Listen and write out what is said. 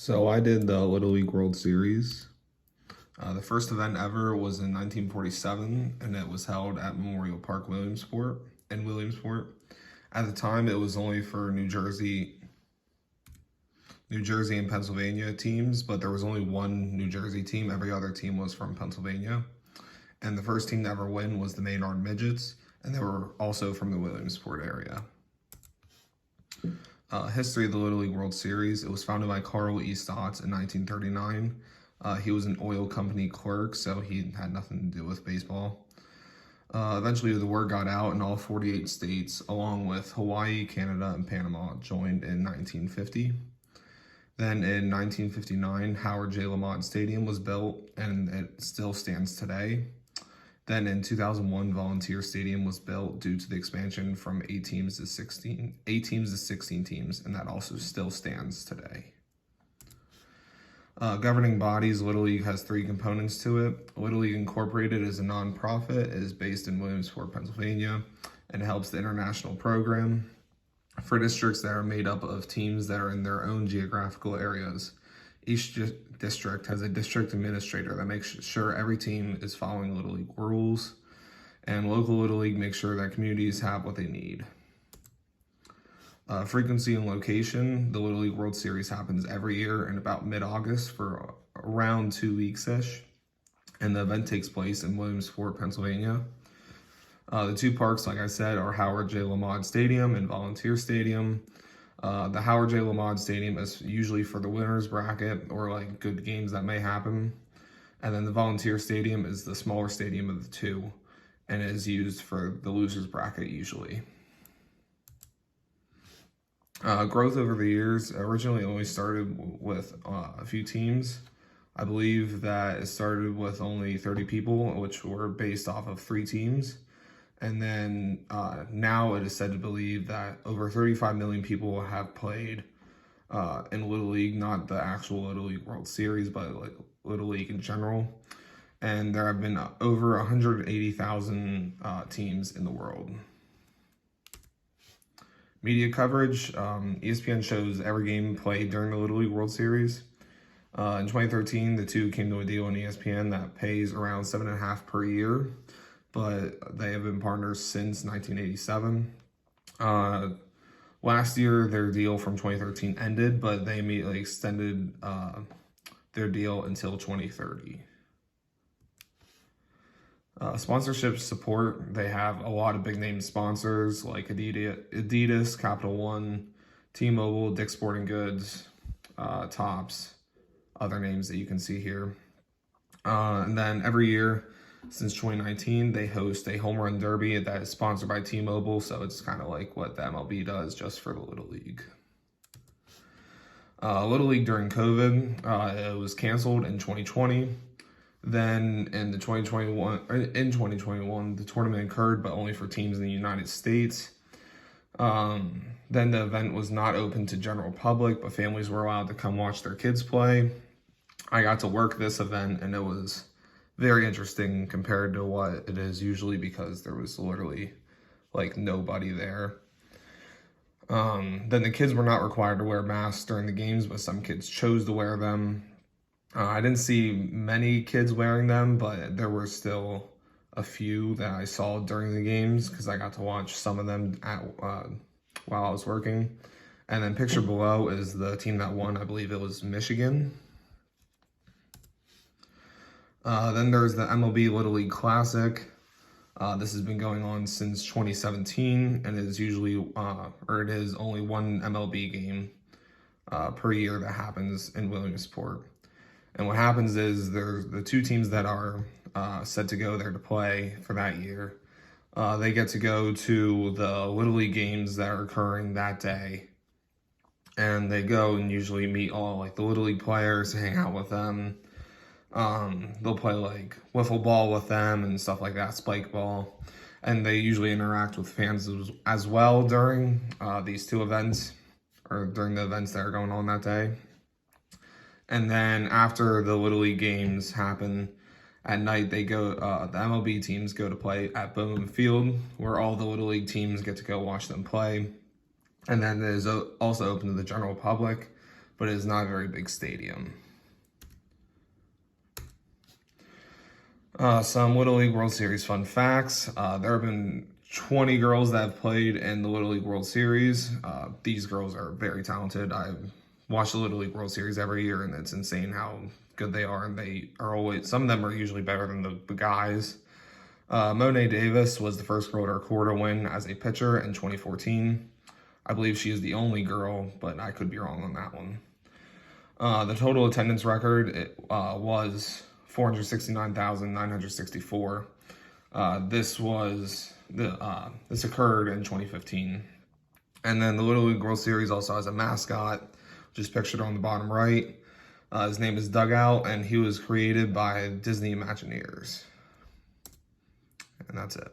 So I did the Little League World Series. The first event ever was in 1947, and it was held at Memorial Park, Williamsport. At the time, it was only for New Jersey and Pennsylvania teams, but there was only one New Jersey team. Every other team was from Pennsylvania. And the first team to ever win was the Maynard Midgets, and they were also from the Williamsport area. History of the Little League World Series. It was founded by Carl E. Stotts in 1939. He was an oil company clerk, so he had nothing to do with baseball. Eventually, the word got out, and all 48 states, along with Hawaii, Canada, and Panama, joined in 1950. Then in 1959, Howard J. Lamont Stadium was built, and it still stands today. Then in 2001, Volunteer Stadium was built due to the expansion from 8 teams to 16 teams, and that also still stands today. Governing bodies, Little League has 3 components to it. Little League Incorporated is a nonprofit. It is based in Williamsport, Pennsylvania, and helps the international program for districts that are made up of teams that are in their own geographical areas. Each district has a district administrator that makes sure every team is following Little League rules, and local Little League makes sure that communities have what they need. Frequency and location. The Little League World Series happens every year in about mid-August for around 2 weeks-ish, and the event takes place in Williamsport, Pennsylvania. The 2 parks, like I said, are Howard J. Lamont Stadium and Volunteer Stadium. The Howard J. Lamont Stadium is usually for the winner's bracket or like good games that may happen. And then the Volunteer Stadium is the smaller stadium of the 2 and is used for the loser's bracket usually. Growth over the years originally only started with a few teams. I believe that it started with only 30 people, which were based off of 3 teams. And then now it is said to believe that over 35 million people have played in Little League, not the actual Little League World Series, but like Little League in general. And there have been over 180,000 teams in the world. Media coverage, ESPN shows every game played during the Little League World Series. In 2013, the 2 came to a deal on ESPN that pays around $7.5 per year, but they have been partners since 1987. Last year, their deal from 2013 ended, but they immediately extended their deal until 2030. Sponsorship support, they have a lot of big name sponsors like Adidas, Capital One, T-Mobile, Dick's Sporting Goods, Topps, other names that you can see here. And then every year since 2019, they host a home run derby that is sponsored by T-Mobile, so it's kind of like what the MLB does just for the Little League. Little League during COVID, it was canceled in 2020. Then in 2021, the tournament occurred, but only for teams in the United States. Then the event was not open to general public, but families were allowed to come watch their kids play. I got to work this event, and it was very interesting compared to what it is usually because there was literally like nobody there. Then the kids were not required to wear masks during the games, but some kids chose to wear them. I didn't see many kids wearing them, but there were still a few that I saw during the games because I got to watch some of them while I was working. And then picture below is the team that won. I believe it was Michigan. Then there's the MLB Little League Classic. This has been going on since 2017, and it is usually, it is only one MLB game per year that happens in Williamsport. And what happens is there's the 2 teams that are set to go there to play for that year. They get to go to the Little League games that are occurring that day. And they go and usually meet all like the Little League players, hang out with them. They'll play like wiffle ball with them and stuff like that, spike ball. And they usually interact with fans as well during these 2 events, or during the events that are going on that day. And then after the Little League games happen at night, they go. The MLB teams go to play at Bowman Field, where all the Little League teams get to go watch them play. And then it is also open to the general public. but it is not a very big stadium. Some Little League World Series fun facts. There have been 20 girls that have played in the Little League World Series. These girls are very talented. I watch the Little League World Series every year, and it's insane how good they are. And they are always, some of them are usually better than the guys. Monet Davis was the first girl to record a win as a pitcher in 2014. I believe she is the only girl, but I could be wrong on that one. The total attendance record was 469,964. This occurred in 2015. And then the Little League World Series also has a mascot, which is pictured on the bottom right. His name is Dugout, and he was created by Disney Imagineers. And that's it.